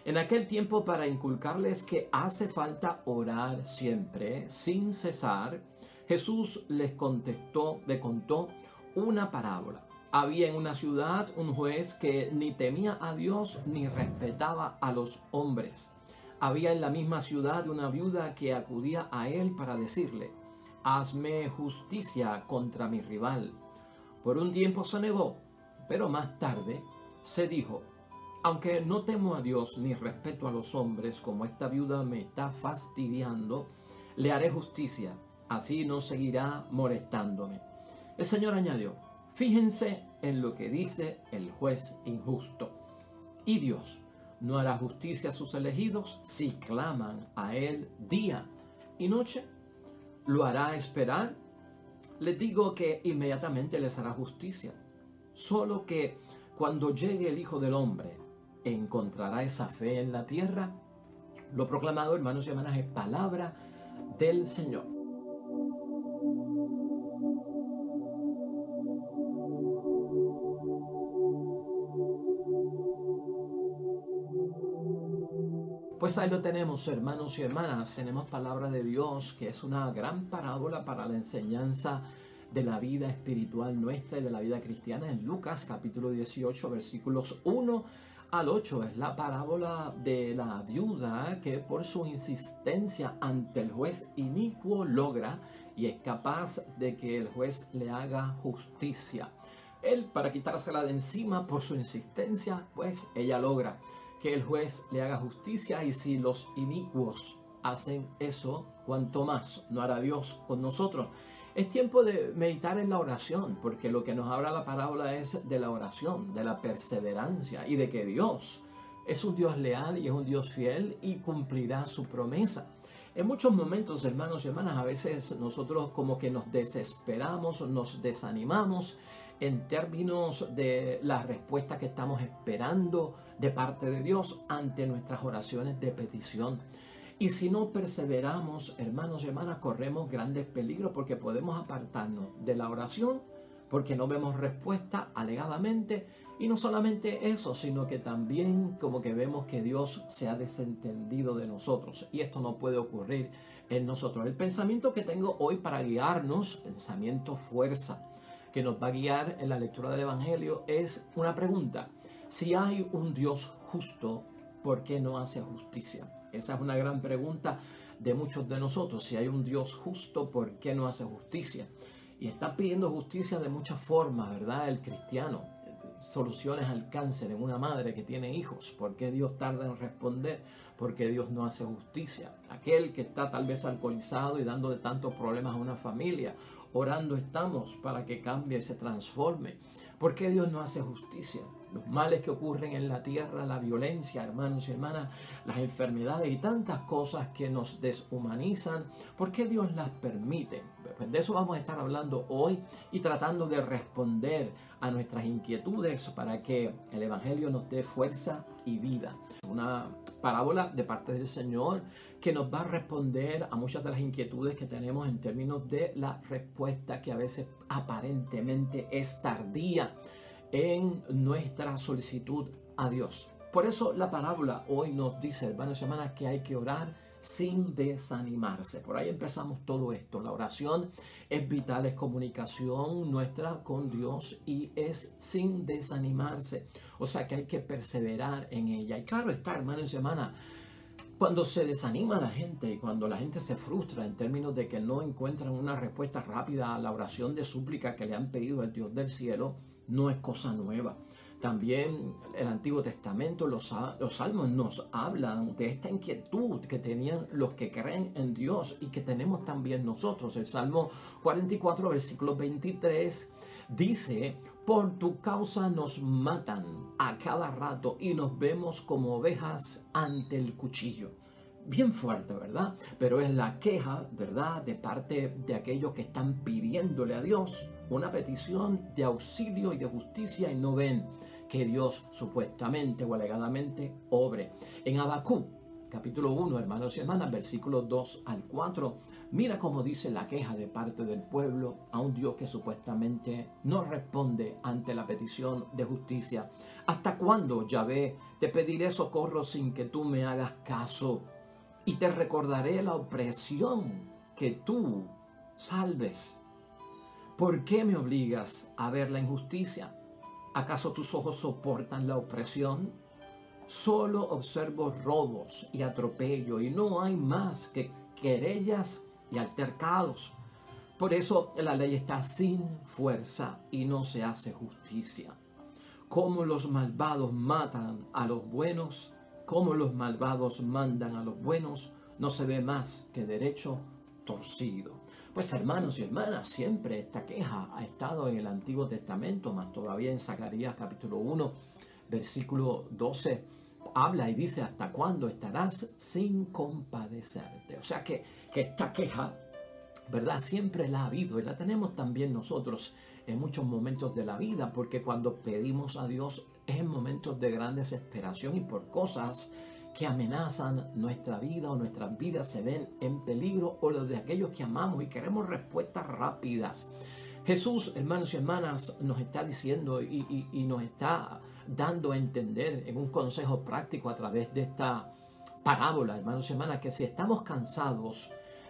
En aquel tiempo, para inculcarles que hace falta orar siempre, sin cesar, Jesús les contó una parábola. Había en una ciudad un juez que ni temía a Dios ni respetaba a los hombres. Había en la misma ciudad una viuda que acudía a él para decirle: hazme justicia contra mi rival. Por un tiempo se negó, pero más tarde se dijo: aunque no temo a Dios ni respeto a los hombres, como esta viuda me está fastidiando, le haré justicia, así no seguirá molestándome. El Señor añadió: fíjense en lo que dice el juez injusto. Y Dios no hará justicia a sus elegidos si claman a Él día y noche. ¿Lo hará esperar? Les digo que inmediatamente les hará justicia. Solo que cuando llegue el Hijo del Hombre, ¿encontrará esa fe en la tierra? Lo proclamado, hermanos y hermanas, es palabra del Señor. Pues ahí lo tenemos, hermanos y hermanas. Tenemos palabra de Dios, que es una gran parábola para la enseñanza de la vida espiritual nuestra y de la vida cristiana. En Lucas capítulo 18, versículos 1 al 8. Es la parábola de la viuda que por su insistencia ante el juez inicuo logra y es capaz de que el juez le haga justicia. Él, para quitársela de encima por su insistencia, pues ella logra que el juez le haga justicia, y si los inicuos hacen eso, cuanto más no hará Dios con nosotros. Es tiempo de meditar en la oración, porque lo que nos habla la parábola es de la oración, de la perseverancia y de que Dios es un Dios leal y es un Dios fiel y cumplirá su promesa. En muchos momentos, hermanos y hermanas, a veces nosotros como que nos desesperamos, nos desanimamos en términos de la respuesta que estamos esperando de parte de Dios ante nuestras oraciones de petición. Y si no perseveramos, hermanos y hermanas, corremos grandes peligros, porque podemos apartarnos de la oración porque no vemos respuesta alegadamente. Y no solamente eso, sino que también como que vemos que Dios se ha desentendido de nosotros. Y esto no puede ocurrir en nosotros. El pensamiento que tengo hoy para guiarnos, pensamiento fuerza, que nos va a guiar en la lectura del Evangelio, es una pregunta: si hay un Dios justo, ¿por qué no hace justicia? Esa es una gran pregunta de muchos de nosotros. Si hay un Dios justo, ¿por qué no hace justicia? Y está pidiendo justicia de muchas formas, ¿verdad? El cristiano, soluciones al cáncer en una madre que tiene hijos. ¿Por qué Dios tarda en responder? ¿Por qué Dios no hace justicia? Aquel que está tal vez alcoholizado y dando de tantos problemas a una familia. Orando estamos para que cambie y se transforme. ¿Por qué Dios no hace justicia? Los males que ocurren en la tierra, la violencia, hermanos y hermanas, las enfermedades y tantas cosas que nos deshumanizan, ¿por qué Dios las permite? Pues de eso vamos a estar hablando hoy y tratando de responder a nuestras inquietudes para que el Evangelio nos dé fuerza y vida. Una parábola de parte del Señor que nos va a responder a muchas de las inquietudes que tenemos en términos de la respuesta que a veces aparentemente es tardía en nuestra solicitud a Dios. Por eso la parábola hoy nos dice, hermanos y hermanas, que hay que orar sin desanimarse. Por ahí empezamos todo esto. La oración es vital, es comunicación nuestra con Dios y es sin desanimarse. O sea que hay que perseverar en ella. Y claro está, hermanos y hermanas, cuando se desanima la gente y cuando la gente se frustra en términos de que no encuentran una respuesta rápida a la oración de súplica que le han pedido al Dios del cielo, no es cosa nueva. También el Antiguo Testamento, los salmos nos hablan de esta inquietud que tenían los que creen en Dios y que tenemos también nosotros. El Salmo 44, versículo 23 dice: por tu causa nos matan a cada rato y nos vemos como ovejas ante el cuchillo. Bien fuerte, ¿verdad? Pero es la queja, ¿verdad?, de parte de aquellos que están pidiéndole a Dios una petición de auxilio y de justicia y no ven que Dios supuestamente o alegadamente obre. En Habacuc, capítulo 1, hermanos y hermanas, versículos 2 al 4. Mira cómo dice la queja de parte del pueblo a un Dios que supuestamente no responde ante la petición de justicia. ¿Hasta cuándo, Yahvé, te pediré socorro sin que tú me hagas caso? Y te recordaré la opresión que tú salves. ¿Por qué me obligas a ver la injusticia? ¿Acaso tus ojos soportan la opresión? Solo observo robos y atropello y no hay más que querellas y altercados. Por eso la ley está sin fuerza y no se hace justicia. Como los malvados matan a los buenos, como los malvados mandan a los buenos, no se ve más que derecho torcido. Pues hermanos y hermanas, siempre esta queja ha estado en el Antiguo Testamento, más todavía en Zacarías capítulo 1, versículo 12, habla y dice: ¿hasta cuándo estarás sin compadecerte? O sea que esta queja, ¿verdad? Siempre la ha habido y la tenemos también nosotros en muchos momentos de la vida, porque cuando pedimos a Dios es en momentos de gran desesperación y por cosas que amenazan nuestra vida o nuestras vidas se ven en peligro, o los de aquellos que amamos y queremos respuestas rápidas. Jesús, hermanos y hermanas, nos está diciendo y nos está dando a entender en un consejo práctico a través de esta parábola, hermanos y hermanas, que si estamos cansados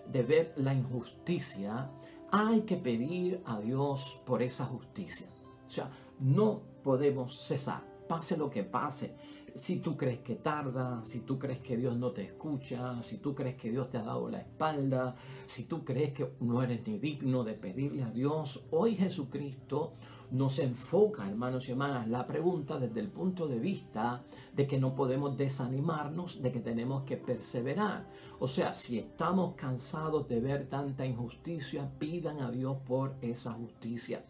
de ver la injusticia, hay que pedir a Dios por esa justicia. O sea, no podemos cesar, pase lo que pase. Si tú crees que tarda, si tú crees que Dios no te escucha, si tú crees que Dios te ha dado la espalda, si tú crees que no eres ni digno de pedirle a Dios, hoy Jesucristo nos enfoca, hermanos y hermanas, la pregunta desde el punto de vista de que no podemos desanimarnos, de que tenemos que perseverar. O sea, si estamos cansados de ver tanta injusticia, pidan a Dios por esa justicia.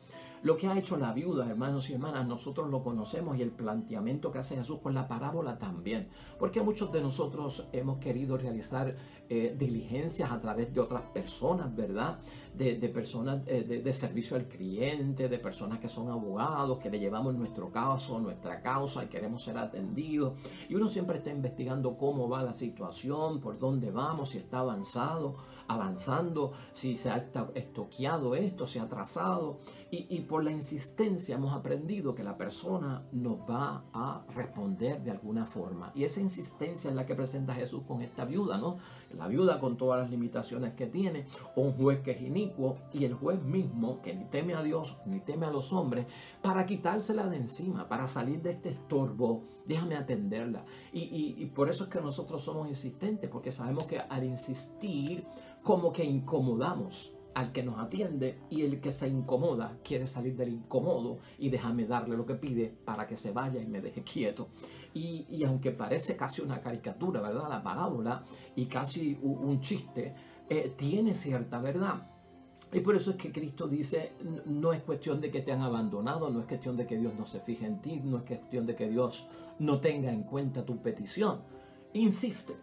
Lo que ha hecho la viuda, hermanos y hermanas, nosotros lo conocemos, y el planteamiento que hace Jesús con la parábola también. Porque muchos de nosotros hemos querido realizar diligencias a través de otras personas, ¿verdad? De personas de servicio al cliente, de personas que son abogados, que le llevamos nuestro caso, nuestra causa y queremos ser atendidos. Y uno siempre está investigando cómo va la situación, por dónde vamos, si está avanzando, si se ha estoqueado esto, si ha atrasado. Y por la insistencia hemos aprendido que la persona nos va a responder de alguna forma. Y esa insistencia es la que presenta Jesús con esta viuda, ¿no? La viuda con todas las limitaciones que tiene, o un juez que es inicuo, y el juez mismo que ni teme a Dios ni teme a los hombres, para quitársela de encima, para salir de este estorbo, déjame atenderla. Y por eso es que nosotros somos insistentes, porque sabemos que al insistir como que incomodamos al que nos atiende, y el que se incomoda quiere salir del incómodo y déjame darle lo que pide para que se vaya y me deje quieto. Y aunque parece casi una caricatura, ¿verdad? La parábola, y casi un chiste, tiene cierta verdad. Y por eso es que Cristo dice, no es cuestión de que te han abandonado, no es cuestión de que Dios no se fije en ti, no es cuestión de que Dios no tenga en cuenta tu petición. Insiste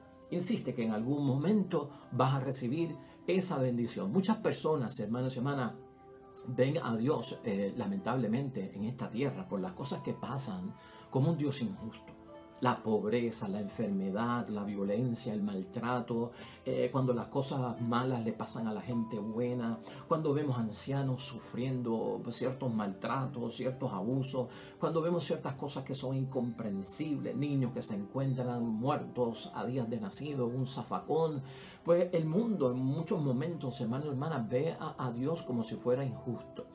que en algún momento vas a recibir esa bendición. Muchas personas, hermanos y hermanas, ven a Dios lamentablemente en esta tierra por las cosas que pasan como un Dios injusto. La pobreza, la enfermedad, la violencia, el maltrato, cuando las cosas malas le pasan a la gente buena, cuando vemos ancianos sufriendo ciertos maltratos, ciertos abusos, cuando vemos ciertas cosas que son incomprensibles, niños que se encuentran muertos a días de nacido, un zafacón, pues el mundo en muchos momentos, hermanos y hermanas, ve a Dios como si fuera injusto.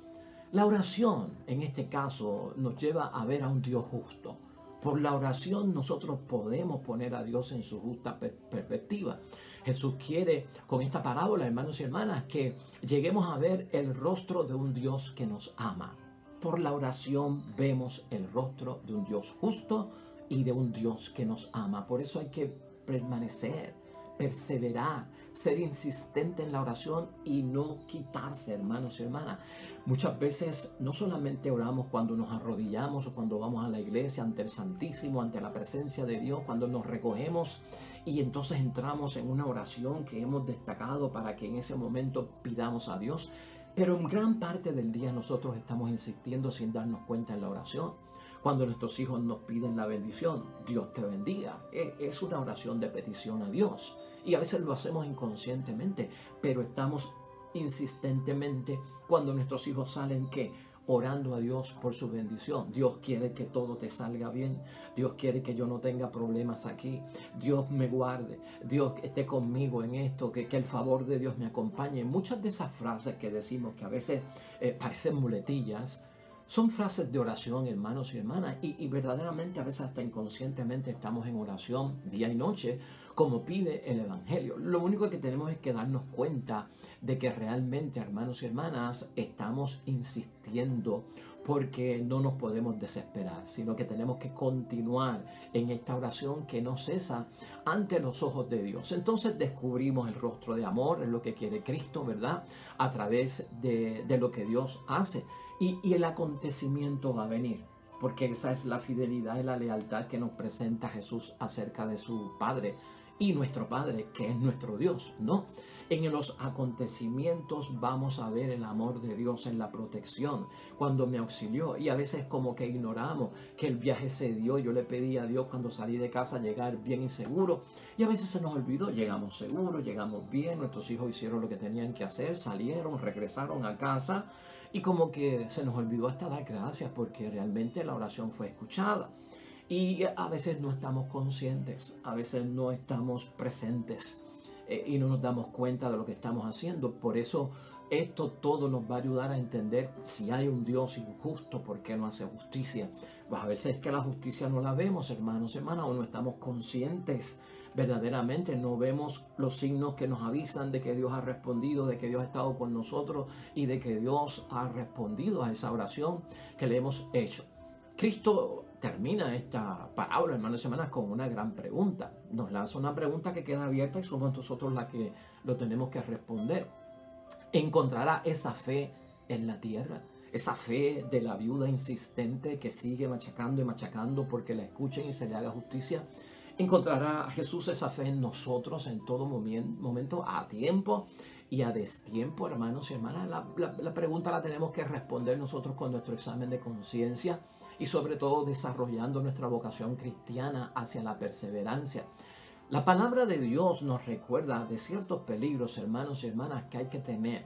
La oración, en este caso, nos lleva a ver a un Dios justo. Por la oración nosotros podemos poner a Dios en su justa perspectiva. Jesús quiere con esta parábola, hermanos y hermanas, que lleguemos a ver el rostro de un Dios que nos ama. Por la oración vemos el rostro de un Dios justo y de un Dios que nos ama. Por eso hay que permanecer, perseverar, ser insistente en la oración y no quitarse, hermanos y hermanas. Muchas veces no solamente oramos cuando nos arrodillamos o cuando vamos a la iglesia ante el Santísimo, ante la presencia de Dios, cuando nos recogemos y entonces entramos en una oración que hemos destacado para que en ese momento pidamos a Dios, pero en gran parte del día nosotros estamos insistiendo sin darnos cuenta en la oración. Cuando nuestros hijos nos piden la bendición, Dios te bendiga. Es una oración de petición a Dios. Y a veces lo hacemos inconscientemente, pero estamos insistentemente cuando nuestros hijos salen que orando a Dios por su bendición. Dios quiere que todo te salga bien. Dios quiere que yo no tenga problemas aquí. Dios me guarde. Dios esté conmigo en esto. Que el favor de Dios me acompañe. Muchas de esas frases que decimos que a veces parecen muletillas, son frases de oración, hermanos y hermanas, y verdaderamente a veces hasta inconscientemente estamos en oración día y noche, como pide el Evangelio. Lo único que tenemos es que darnos cuenta de que realmente, hermanos y hermanas, estamos insistiendo porque no nos podemos desesperar, sino que tenemos que continuar en esta oración que no cesa ante los ojos de Dios. Entonces descubrimos el rostro de amor, es lo que quiere Cristo, ¿verdad? A través de lo que Dios hace. Y el acontecimiento va a venir, porque esa es la fidelidad y la lealtad que nos presenta Jesús acerca de su Padre y nuestro Padre, que es nuestro Dios, ¿no? En los acontecimientos vamos a ver el amor de Dios en la protección, cuando me auxilió. Y a veces como que ignoramos que el viaje se dio. Yo le pedí a Dios cuando salí de casa llegar bien y seguro. Y a veces se nos olvidó, llegamos seguros, llegamos bien, nuestros hijos hicieron lo que tenían que hacer, salieron, regresaron a casa. Y como que se nos olvidó hasta dar gracias porque realmente la oración fue escuchada. Y a veces no estamos conscientes, a veces no estamos presentes y no nos damos cuenta de lo que estamos haciendo. Por eso esto todo nos va a ayudar a entender si hay un Dios injusto, ¿por qué no hace justicia? Pues a veces es que la justicia no la vemos, hermanos, hermanas, o no estamos conscientes. Verdaderamente no vemos los signos que nos avisan de que Dios ha respondido, de que Dios ha estado con nosotros y de que Dios ha respondido a esa oración que le hemos hecho. Cristo termina esta parábola, hermanos y hermanas, con una gran pregunta. Nos lanza una pregunta que queda abierta y somos nosotros la que lo tenemos que responder. ¿Encontrará esa fe en la tierra? Esa fe de la viuda insistente que sigue machacando y machacando porque la escuchen y se le haga justicia. ¿Encontrará Jesús esa fe en nosotros en todo momento, a tiempo y a destiempo, hermanos y hermanas? La pregunta la tenemos que responder nosotros con nuestro examen de conciencia y sobre todo desarrollando nuestra vocación cristiana hacia la perseverancia. La palabra de Dios nos recuerda de ciertos peligros, hermanos y hermanas, que hay que tener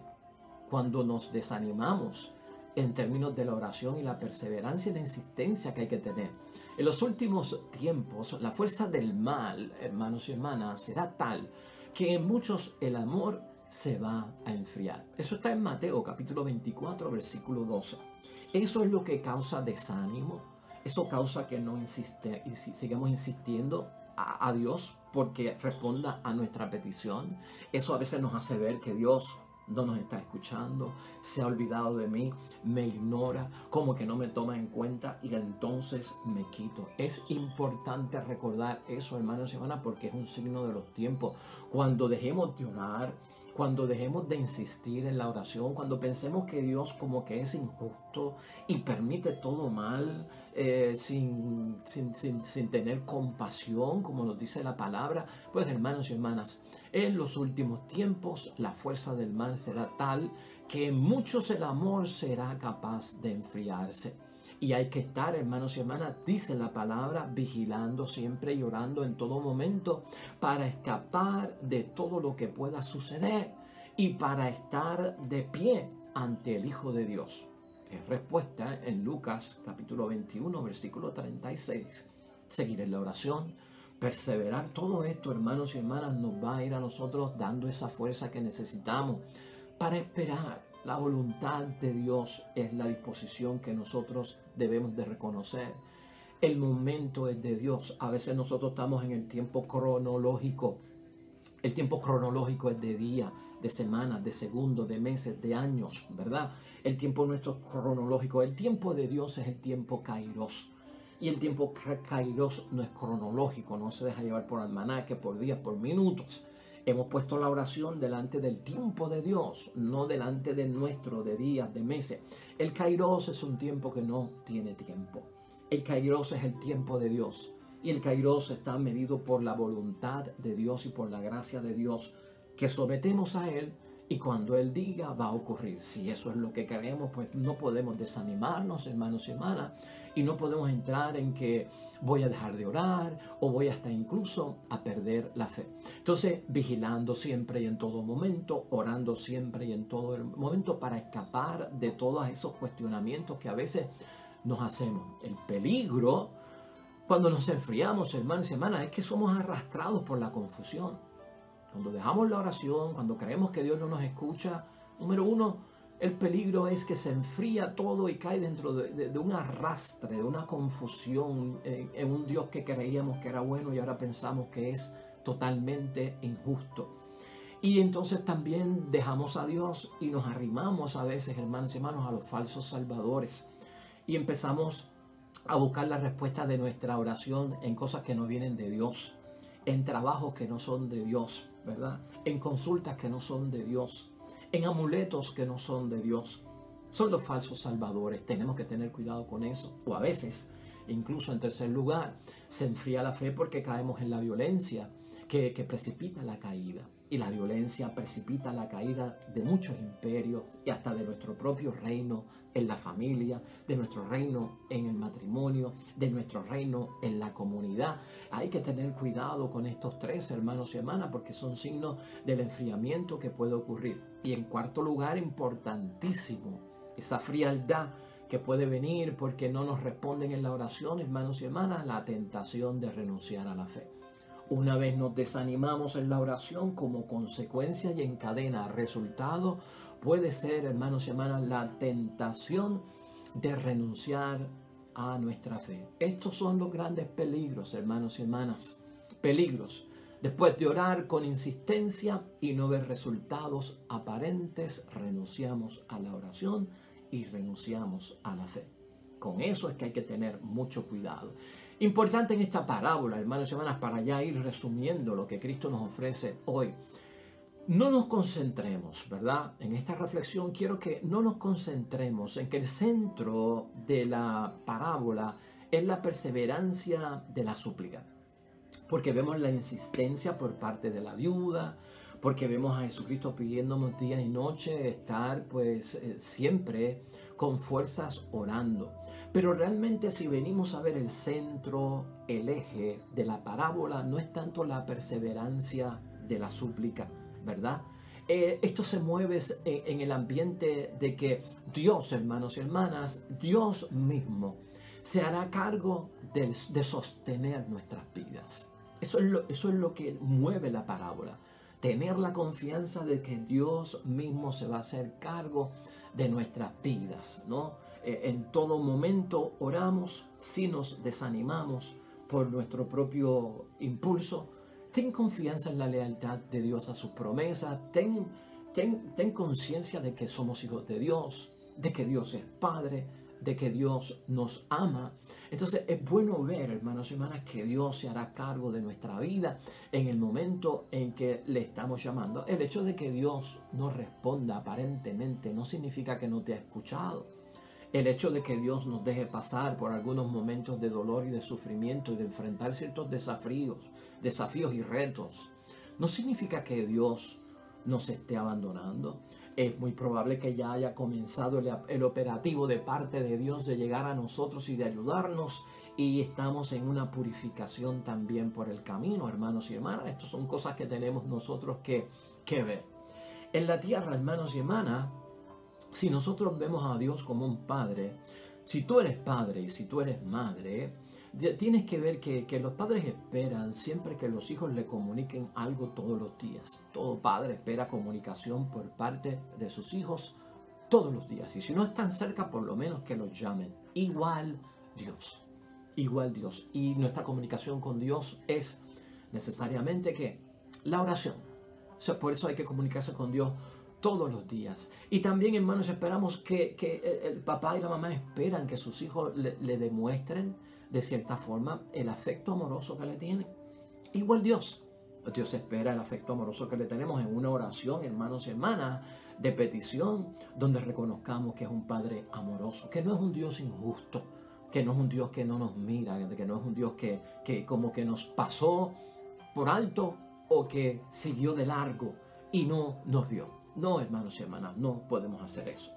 cuando nos desanimamos en términos de la oración y la perseverancia y la insistencia que hay que tener. En los últimos tiempos, la fuerza del mal, hermanos y hermanas, será tal que en muchos el amor se va a enfriar. Eso está en Mateo capítulo 24, versículo 12. Eso es lo que causa desánimo. Eso causa que no sigamos insistiendo a Dios porque responda a nuestra petición. Eso a veces nos hace ver que Dios no nos está escuchando, se ha olvidado de mí, me ignora, como que no me toma en cuenta y entonces me quito. Es importante recordar eso, hermanos y hermanas, porque es un signo de los tiempos. Cuando dejemos de orar, cuando dejemos de insistir en la oración, cuando pensemos que Dios como que es injusto y permite todo mal, sin tener compasión, como nos dice la palabra, pues hermanos y hermanas, en los últimos tiempos la fuerza del mal será tal que en muchos el amor será capaz de enfriarse. Y hay que estar, hermanos y hermanas, dice la palabra, vigilando siempre y orando en todo momento para escapar de todo lo que pueda suceder y para estar de pie ante el Hijo de Dios. Es respuesta en Lucas capítulo 21, versículo 36. Seguir en la oración, perseverar, todo esto, hermanos y hermanas, nos va a ir a nosotros dando esa fuerza que necesitamos para esperar. La voluntad de Dios es la disposición que nosotros debemos de reconocer. El momento es de Dios. A veces nosotros estamos en el tiempo cronológico. El tiempo cronológico es de día, de semanas, de segundos, de meses, de años, ¿verdad? El tiempo nuestro cronológico. El tiempo de Dios es el tiempo kairos. Y el tiempo kairos no es cronológico, no se deja llevar por almanaque, por días, por minutos. Hemos puesto la oración delante del tiempo de Dios, no delante de nuestro, de días, de meses. El kairos es un tiempo que no tiene tiempo. El kairos es el tiempo de Dios. Y el kairos está medido por la voluntad de Dios y por la gracia de Dios que sometemos a Él Y cuando Él diga, va a ocurrir. Si eso es lo que queremos, pues no podemos desanimarnos, hermanos y hermanas, y no podemos entrar en que voy a dejar de orar o voy hasta incluso a perder la fe. Entonces, vigilando siempre y en todo momento, orando siempre y en todo el momento para escapar de todos esos cuestionamientos que a veces nos hacemos. El peligro cuando nos enfriamos, hermanos y hermanas, es que somos arrastrados por la confusión. Cuando dejamos la oración, cuando creemos que Dios no nos escucha, número uno, el peligro es que se enfría todo y cae dentro de un arrastre, de una confusión en un Dios que creíamos que era bueno y ahora pensamos que es totalmente injusto. Y entonces también dejamos a Dios y nos arrimamos a veces, hermanos y hermanos, a los falsos salvadores. Y empezamos a buscar la respuesta de nuestra oración en cosas que no vienen de Dios, en trabajos que no son de Dios, ¿verdad? En consultas que no son de Dios, en amuletos que no son de Dios. Son los falsos salvadores. Tenemos que tener cuidado con eso. O a veces, incluso en tercer lugar, se enfría la fe porque caemos en la violencia que precipita la caída. Y la violencia precipita la caída de muchos imperios y hasta de nuestro propio reino en la familia, de nuestro reino en el matrimonio, de nuestro reino en la comunidad. Hay que tener cuidado con estos tres, hermanos y hermanas, porque son signos del enfriamiento que puede ocurrir. Y en cuarto lugar, importantísimo, esa frialdad que puede venir porque no nos responden en la oración, hermanos y hermanas, la tentación de renunciar a la fe. Una vez nos desanimamos en la oración, como consecuencia y en cadena, resultado puede ser, hermanos y hermanas, la tentación de renunciar a nuestra fe. Estos son los grandes peligros, hermanos y hermanas. Peligros. Después de orar con insistencia y no ver resultados aparentes, renunciamos a la oración y renunciamos a la fe. Con eso es que hay que tener mucho cuidado. Importante en esta parábola, hermanos y hermanas, para ya ir resumiendo lo que Cristo nos ofrece hoy. No nos concentremos, ¿verdad? En esta reflexión quiero que no nos concentremos en que el centro de la parábola es la perseverancia de la súplica. Porque vemos la insistencia por parte de la viuda, porque vemos a Jesucristo pidiéndonos día y noche estar pues siempre con fuerzas orando. Pero realmente si venimos a ver el centro, el eje de la parábola, no es tanto la perseverancia de la súplica, ¿verdad? Esto se mueve en el ambiente de que Dios, hermanos y hermanas, Dios mismo se hará cargo de sostener nuestras vidas. Eso es lo que mueve la parábola. Tener la confianza de que Dios mismo se va a hacer cargo de nuestras vidas, ¿no? En todo momento oramos, si nos desanimamos por nuestro propio impulso, ten confianza en la lealtad de Dios a sus promesas, ten conciencia de que somos hijos de Dios, de que Dios es Padre, de que Dios nos ama. Entonces es bueno ver, hermanos y hermanas, que Dios se hará cargo de nuestra vida en el momento en que le estamos llamando. El hecho de que Dios no responda aparentemente no significa que no te ha escuchado. El hecho de que Dios nos deje pasar por algunos momentos de dolor y de sufrimiento y de enfrentar ciertos desafíos y retos, no significa que Dios nos esté abandonando. Es muy probable que ya haya comenzado el operativo de parte de Dios de llegar a nosotros y de ayudarnos, y estamos en una purificación también por el camino, hermanos y hermanas. Estas son cosas que tenemos nosotros que ver. En la tierra, hermanos y hermanas, si nosotros vemos a Dios como un padre, si tú eres padre y si tú eres madre, tienes que ver que los padres esperan siempre que los hijos le comuniquen algo todos los días. Todo padre espera comunicación por parte de sus hijos todos los días. Y si no están cerca, por lo menos que los llamen. Igual Dios. Igual Dios. Y nuestra comunicación con Dios es necesariamente ¿qué? La oración. O sea, por eso hay que comunicarse con Dios todos los días. Y también, hermanos, esperamos que el papá y la mamá esperan que sus hijos le demuestren de cierta forma el afecto amoroso que le tienen. Igual Dios. Dios espera el afecto amoroso que le tenemos en una oración, hermanos y hermanas, de petición, donde reconozcamos que es un Padre amoroso, que no es un Dios injusto, que no es un Dios que no nos mira, que no es un Dios que como que nos pasó por alto o que siguió de largo y no nos vio. No, hermanos y hermanas, no podemos hacer eso.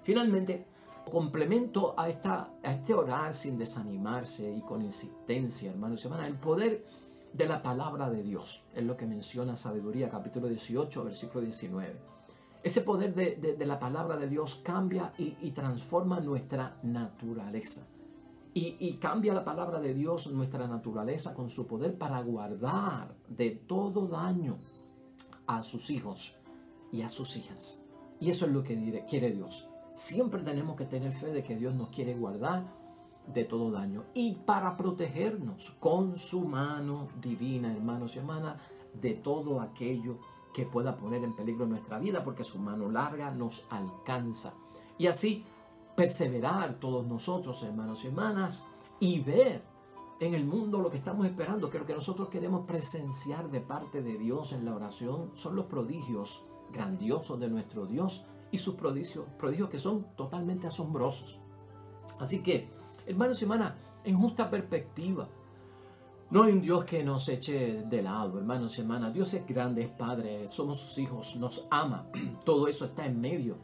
Finalmente, complemento a este orar sin desanimarse y con insistencia, hermanos y hermanas, el poder de la palabra de Dios. Es lo que menciona Sabiduría, capítulo 18, versículo 19. Ese poder de la palabra de Dios cambia y transforma nuestra naturaleza. Y cambia la palabra de Dios nuestra naturaleza con su poder para guardar de todo daño a sus hijos y a sus hijas. Y eso es lo que quiere Dios. Siempre tenemos que tener fe de que Dios nos quiere guardar de todo daño y para protegernos con su mano divina, hermanos y hermanas, de todo aquello que pueda poner en peligro nuestra vida, porque su mano larga nos alcanza. Y así perseverar todos nosotros, hermanos y hermanas, y ver en el mundo lo que estamos esperando, que lo que nosotros queremos presenciar de parte de Dios en la oración son los prodigios grandiosos de nuestro Dios y sus prodigios que son totalmente asombrosos. Así que, hermanos y hermanas, en justa perspectiva, no hay un Dios que nos eche de lado, hermanos y hermanas. Dios es grande, es Padre, somos sus hijos, nos ama. Todo eso está en medio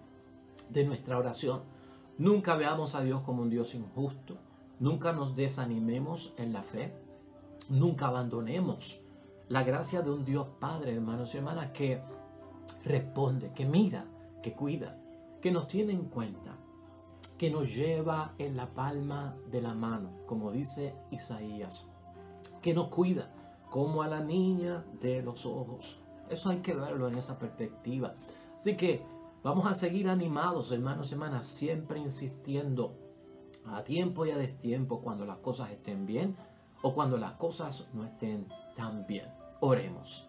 de nuestra oración. Nunca veamos a Dios como un Dios injusto. Nunca nos desanimemos en la fe. Nunca abandonemos la gracia de un Dios Padre, hermanos y hermanas, que responde, que mira, que cuida, que nos tiene en cuenta, que nos lleva en la palma de la mano, como dice Isaías, que nos cuida como a la niña de los ojos. Eso hay que verlo en esa perspectiva. Así que vamos a seguir animados, hermanos y hermanas, siempre insistiendo a tiempo y a destiempo cuando las cosas estén bien o cuando las cosas no estén tan bien. Oremos.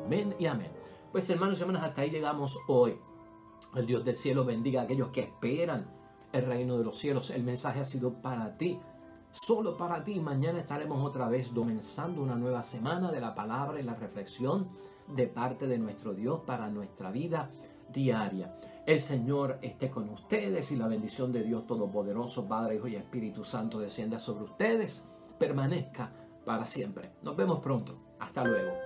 Amén y amén. Pues hermanos y hermanas, hasta ahí llegamos hoy. El Dios del cielo bendiga a aquellos que esperan el reino de los cielos. El mensaje ha sido para ti, solo para ti. Mañana estaremos otra vez comenzando una nueva semana de la palabra y la reflexión de parte de nuestro Dios para nuestra vida diaria. El Señor esté con ustedes y la bendición de Dios Todopoderoso, Padre, Hijo y Espíritu Santo descienda sobre ustedes, permanezca para siempre. Nos vemos pronto. Hasta luego.